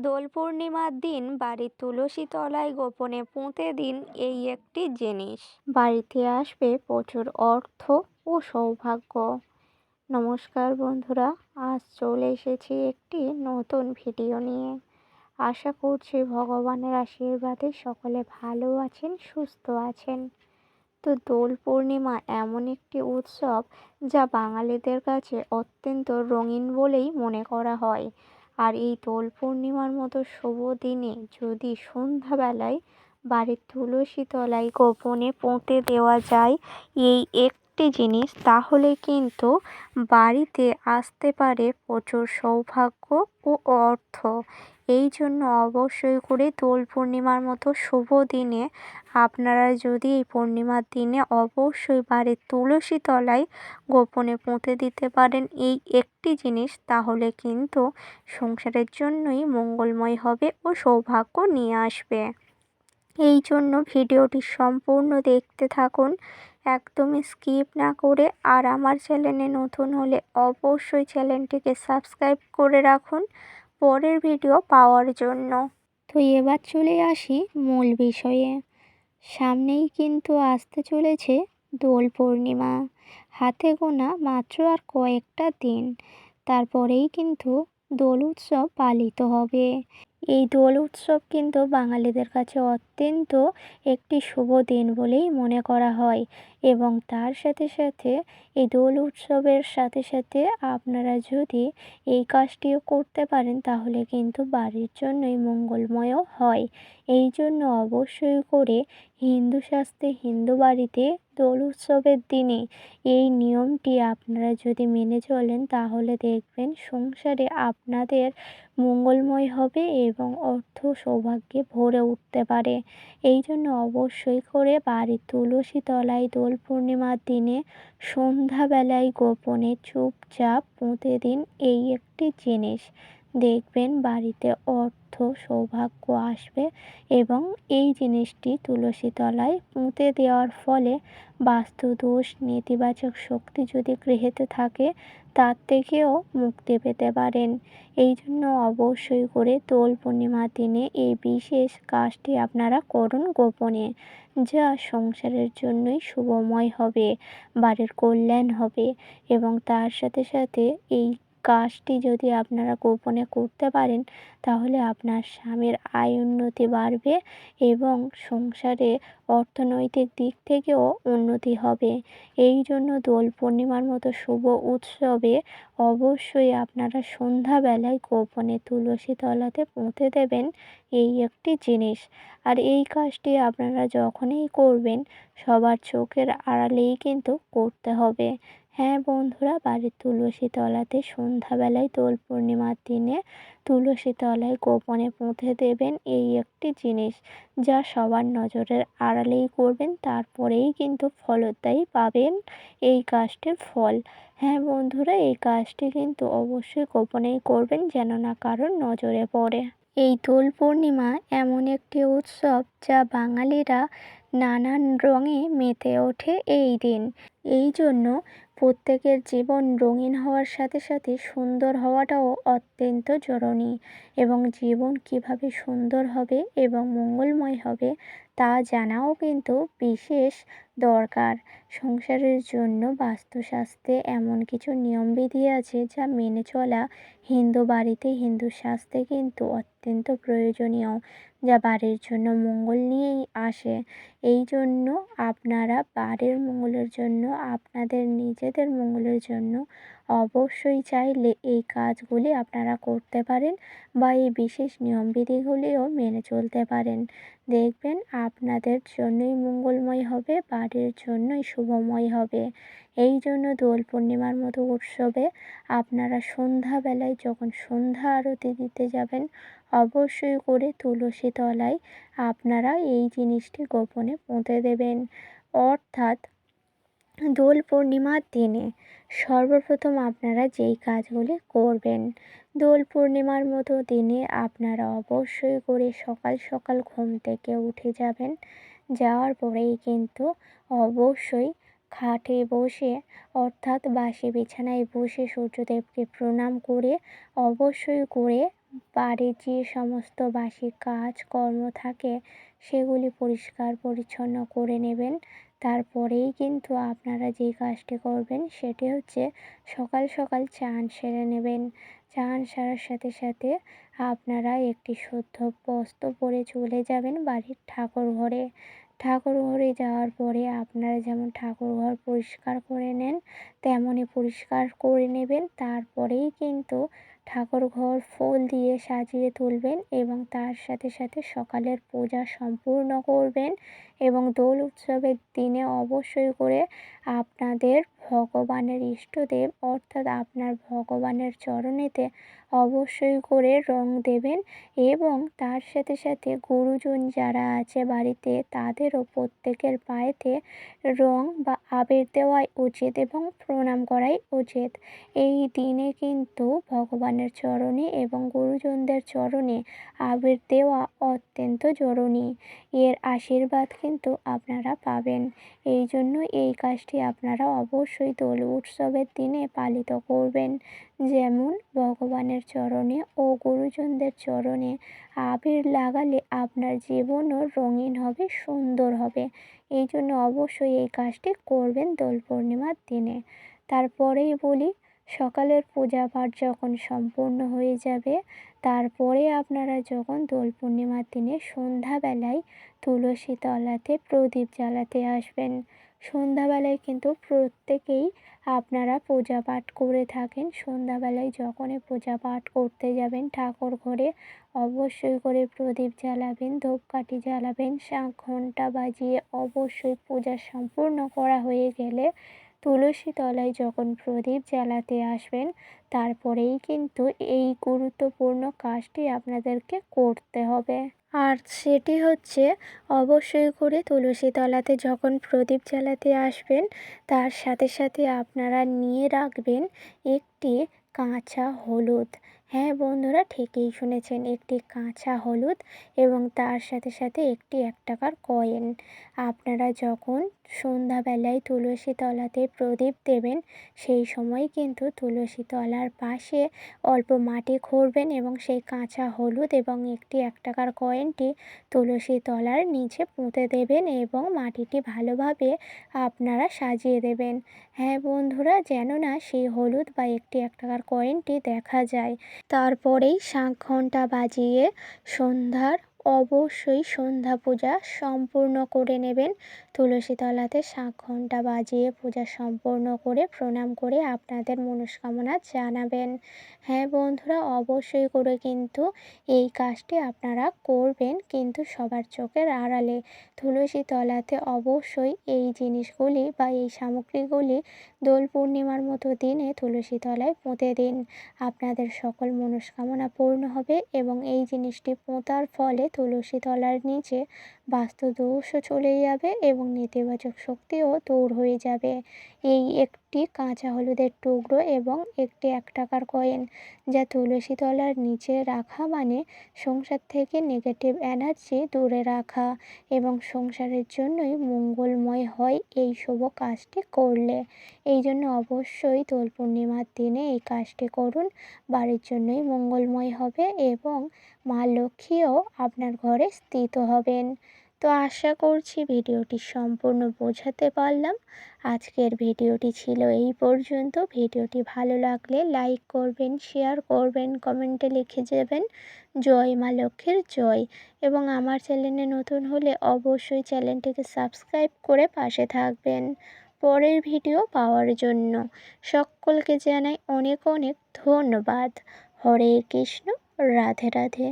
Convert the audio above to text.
দোল পূর্ণিমার দিন বাড়ির তুলসী তলায় গোপনে পুঁতে দিন এই একটি জিনিস, বাড়িতে আসবে প্রচুর অর্থ ও সৌভাগ্য। নমস্কার বন্ধুরা, আজ চলে এসেছি একটি নতুন ভিডিও নিয়ে। আশা করছি ভগবানের আশীর্বাদে সকলে ভালো আছেন, সুস্থ আছেন। তো দোল পূর্ণিমা এমন একটি উৎসব যা বাঙালিদের কাছে অত্যন্ত রঙিন বলেই মনে করা হয়। আর এই দোল পূর্ণিমার মতো শুভ দিনে যদি সন্ধ্যাবেলায় বাড়ির তুলসী তলায় গোপনে পুঁতে দেওয়া যায় এই একটি জিনিস, তাহলে কিন্তু বাড়িতে আসতে পারে প্রচুর সৌভাগ্য ও অর্থ। এই জন্য অবশ্যই করে দোল পূর্ণিমার মতো শুভ দিনে আপনারা যদি এই পূর্ণিমার দিনে অবশ্যই বাড়ির তুলসী তলায় গোপনে পুঁতে দিতে পারেন এই একটি জিনিস, তাহলে কিন্তু সংসারের জন্যই মঙ্গলময় হবে ও সৌভাগ্য নিয়ে আসবে। এই জন্য ভিডিওটি সম্পূর্ণ দেখতে থাকুন, একদমই স্কিপ না করে। আর আমার চ্যানেলে নতুন হলে অবশ্যই চ্যানেলটিকে সাবস্ক্রাইব করে রাখুন পরের ভিডিও পাওয়ার জন্য। তো এবার চলে আসি মূল বিষয়ে। সামনেই কিন্তু আসতে চলেছে দোল পূর্ণিমা, হাতে গোনা মাত্র আর কয়েকটা দিন, তারপরেই কিন্তু দোল উৎসব পালিত হবে। এই দোল উৎসব কিন্তু বাঙালিদের কাছে অত্যন্ত একটি শুভ দিন বলেই মনে করা হয়, এবং তার সাথে সাথে এই দোল উৎসবের সাথে সাথে আপনারা যদি এই কাজটিও করতে পারেন তাহলে কিন্তু বাড়ির জন্যই মঙ্গলময়ও হয়। এই জন্য অবশ্যই করে হিন্দু শাস্ত্রে হিন্দু বাড়িতে দোল উৎসবের দিনে এই নিয়মটি আপনারা যদি মেনে চলেন তাহলে দেখবেন সংসারে আপনাদের মঙ্গলময় হবে এবং অর্থ সৌভাগ্যে ভরে উঠতে পারে। এই জন্য অবশ্যই করে বাড়ির তুলসী তলায় দোল পূর্ণিমার দিনে সন্ধ্যাবেলায় গোপনে চুপচাপ পুঁতে দিন এই একটি জিনিস। দেখবেন বাড়িতে অর্থ সৌভাগ্য আসবে, এবং এই জিনিসটি তুলসী তলায় পুঁতে দেওয়ার ফলে বাস্তুদোষ, নেতিবাচক শক্তি যদি গৃহেতে থাকে তার থেকেও মুক্তি পেতে পারেন। এই জন্য অবশ্যই করে দোল পূর্ণিমার দিনে এই বিশেষ কাজটি আপনারা করুন গোপনে, যা সংসারের জন্যই শুভময় হবে, বাড়ির কল্যাণ হবে। এবং তার সাথে সাথে এই কাজটি যদি আপনারা গোপনে করতে পারেন তাহলে আপনার স্বামীর আয় উন্নতি বাড়বে এবং সংসারে অর্থনৈতিক দিক থেকেও উন্নতি হবে। এই জন্য দোল পূর্ণিমার মতো শুভ উৎসবে অবশ্যই আপনারা সন্ধ্যাবেলায় গোপনে তুলসী তলাতে পুঁতে দেবেন এই একটি জিনিস। আর এই কাজটি আপনারা যখনই করবেন সবার চোখের আড়ালেই কিন্তু করতে হবে। হ্যাঁ বন্ধুরা, বাড়ির তুলসী তলাতে সন্ধ্যাবেলায় দোল পূর্ণিমার দিনে তুলসী তলায় গোপনে পুঁতে দেবেন এই একটি জিনিস, যা সবার নজরের আড়ালেই করবেন, তারপরেই কিন্তু ফলদায়ী পাবেন এই কাজটির ফল। হ্যাঁ বন্ধুরা, এই কাজটি কিন্তু অবশ্যই গোপনেই করবেন যেন না কারোর নজরে পড়ে। এই দোল পূর্ণিমা এমন একটি উৎসব যা বাঙালিরা নানান রঙে মেতে ওঠে এই দিন। এই জন্য প্রত্যেকের জীবন রঙিন হওয়ার সাথে সাথে সুন্দর হওয়াটাও অত্যন্ত জরুরি, এবং জীবন কিভাবে সুন্দর হবে এবং মঙ্গলময় হবে তা জানাও কিন্তু বিশেষ দরকার। সংসারের জন্য বাস্তুশাস্ত্রে এমন কিছু নিয়মবিধি আছে যা মেনে চলা হিন্দু বাড়িতে, হিন্দু শাস্ত্রে কিন্তু অত্যন্ত প্রয়োজনীয়, যা বাড়ির জন্য মঙ্গল নিয়েই আসে। এই জন্য আপনারা বাড়ির মঙ্গলের জন্য, আপনাদের নিজেদের মঙ্গলের জন্য অবশ্যই চাইলে এই কাজগুলি আপনারা করতে পারেন বা এই বিশেষ নিয়মবিধিগুলিও মেনে চলতে পারেন। দেখবেন আপনাদের জন্যই মঙ্গলময় হবে, বাড়ির জন্যই শুভময় হবে। এই জন্য দোল পূর্ণিমার মতো উৎসবে আপনারা সন্ধ্যাবেলায় যখন সন্ধ্যা আরতি দিতে যাবেন অবশ্যই করে তুলসী তলায় আপনারা এই জিনিসটি গোপনে পুঁতে দেবেন। অর্থাৎ দোল পূর্ণিমার দিনে সর্বপ্রথম আপনারা যেই কাজগুলি করবেন, দোল পূর্ণিমার মতো দিনে আপনারা অবশ্যই করে সকাল সকাল ঘুম থেকে উঠে যাবেন। যাওয়ার পরেই কিন্তু অবশ্যই খাটে বসে, অর্থাৎ বাসি বিছানায় বসে সূর্যদেবকে প্রণাম করে অবশ্যই করে বাড়ির যে সমস্ত বাসি কাজ কর্ম থাকে সেগুলি পরিষ্কার পরিচ্ছন্ন করে নেবেন। তারপরেই কিন্তু আপনারা যেই কাজটি করবেন সেটি হচ্ছে সকাল সকাল চান সেরে নেবেন। চান সারার সাথে সাথে আপনারা একটি শুদ্ধ বস্ত্র পরে চলে যাবেন বাড়ির ঠাকুর ঘরে। ঠাকুর ঘরে যাওয়ার পরে আপনারা যেমন ঠাকুর ঘর পরিষ্কার করে নেন তেমনই পরিষ্কার করে নেবেন। তারপরেই কিন্তু ঠাকুর ঘর ফুল দিয়ে সাজিয়ে তুলবেন এবং তার সাথে সাথে সকালের পূজা সম্পূর্ণ করবেন এবং দোল উৎসবের দিনে অবশ্যই করে আপনাদের ভগবানের ইষ্টদেব অর্থাৎ আপনার ভগবানের চরণেতে অবশ্যই করে রং দেবেন এবং তার সাথে সাথে গুরুজন যারা আছে বাড়িতে তাদেরও প্রত্যেকের পায়েতে রং বা আবির দেওয়াই উচিত এবং প্রণাম করাই উচিত। এই দিনে কিন্তু ভগবানের চরণে এবং গুরুজনদের চরণে আবির দেওয়া অত্যন্ত জরুরি। এর আশীর্বাদ কিন্তু আপনারা পাবেন। এই জন্য এই কাজটি আপনারা অবশ্যই দোল উৎসবের দিনে পালিত করবেন। যেমন ভগবানের চরণে ও গুরুজনদের চরণে আবির লাগালে আপনার জীবনও রঙিন হবে, সুন্দর হবে। এই জন্য অবশ্যই এই কাজটি করবেন দোল পূর্ণিমার দিনে। তারপরেই বলি, সকালের পূজা পাঠ যখন সম্পূর্ণ হয়ে যাবে তারপরে আপনারা যখন দোল পূর্ণিমার দিনে সন্ধ্যাবেলায় তুলসী তলাতে প্রদীপ জ্বালাতে আসবেন। সন্ধ্যাবেলায় কিন্তু প্রত্যেকেই আপনারা পূজা পাঠ করে থাকেন। সন্ধ্যাবেলায় যখনই পূজা পাঠ করতে যাবেন ঠাকুর ঘরে অবশ্যই করে প্রদীপ জ্বালাবেন, ধূপকাঠি জ্বালাবেন, শাঁখ ঘণ্টা বাজিয়ে অবশ্যই পূজা সম্পূর্ণ করা হয়ে গেলে তুলসী তলায় যখন প্রদীপ জ্বালাতে আসবেন তারপরেই কিন্তু এই গুরুত্বপূর্ণ কাজটি আপনাদেরকে করতে হবে। আর সেটি হচ্ছে অবশ্যই করে তুলসী তলাতে যখন প্রদীপ জ্বালাতে আসবেন তার সাথে সাথে আপনারা নিয়ে রাখবেন একটি কাঁচা হলুদ। হ্যাঁ বন্ধুরা, ঠিকই শুনেছেন, একটি কাঁচা হলুদ এবং তার সাথে সাথে একটি 1 টাকার কয়েন। আপনারা যখন সন্ধ্যাবেলায় তুলসী তলাতে প্রদীপ দেবেন সেই সময় কিন্তু তুলসী তলার পাশে অল্প মাটি খুঁড়বেন এবং সেই কাঁচা হলুদ এবং একটি 1 টাকার কয়েনটি তুলসী তলার নিচে পুঁতে দেবেন এবং মাটিটি ভালোভাবে আপনারা সাজিয়ে দেবেন। হ্যাঁ বন্ধুরা, যেন না সেই হলুদ বা একটি 1 টাকার কয়েনটি দেখা যায়। তারপরেই শাঁখ ঘণ্টা বাজিয়ে অবশ্যই সন্ধ্যা পূজা সম্পূর্ণ করে নেবেন। তুলসী তলাতে শাঁখ ঘণ্টা বাজিয়ে পূজা সম্পূর্ণ করে প্রণাম করে আপনাদের মনস্কামনা জানাবেন। হ্যাঁ বন্ধুরা, অবশ্যই করে কিন্তু এই কাজটি আপনারা করবেন, কিন্তু সবার চোখের আড়ালে। তুলসী তলাতে অবশ্যই এই জিনিসগুলি বা এই সামগ্রীগুলি দোল পূর্ণিমার মতো দিনে তুলসী তলায় পুঁতে দিন। আপনাদের সকল মনস্কামনা পূর্ণ হবে এবং এই জিনিসটি পোঁতার ফলে তুলসী তলার নিচে বাস্তু দোষও চলে যাবে এবং নেতিবাচক শক্তিও দূর হয়ে যাবে। এই একটি কাঁচা হলুদের টুকরো এবং একটি 1 টাকার কয়েন যা তুলসী তলার নিচে রাখা মানে সংসার থেকে নেগেটিভ এনার্জি দূরে রাখা এবং সংসারের জন্যই মঙ্গলময় হয় এই শুভ কাজটি করলে। এই জন্য অবশ্যই দোল পূর্ণিমার দিনে এই কাজটি করুন। বাড়ির জন্যই মঙ্গলময় হবে এবং মা লক্ষ্মীও আপনার ঘরে স্থিত হবেন। তো আশা করছি ভিডিওটি সম্পূর্ণ বোঝাতে পারলাম। আজকের ভিডিওটি ছিল এই পর্যন্ত। ভিডিওটি ভালো লাগলে লাইক করবেন, শেয়ার করবেন, কমেন্টে লিখে যাবেন জয় মা লক্ষ্মীর জয়। এবং আমার চ্যানেলে নতুন হলে অবশ্যই চ্যানেলটিকে সাবস্ক্রাইব করে পাশে থাকবেন পরের ভিডিও পাওয়ার জন্য। সকলকে জানাই অনেক অনেক ধন্যবাদ। হরে কৃষ্ণ, রাধে রাধে।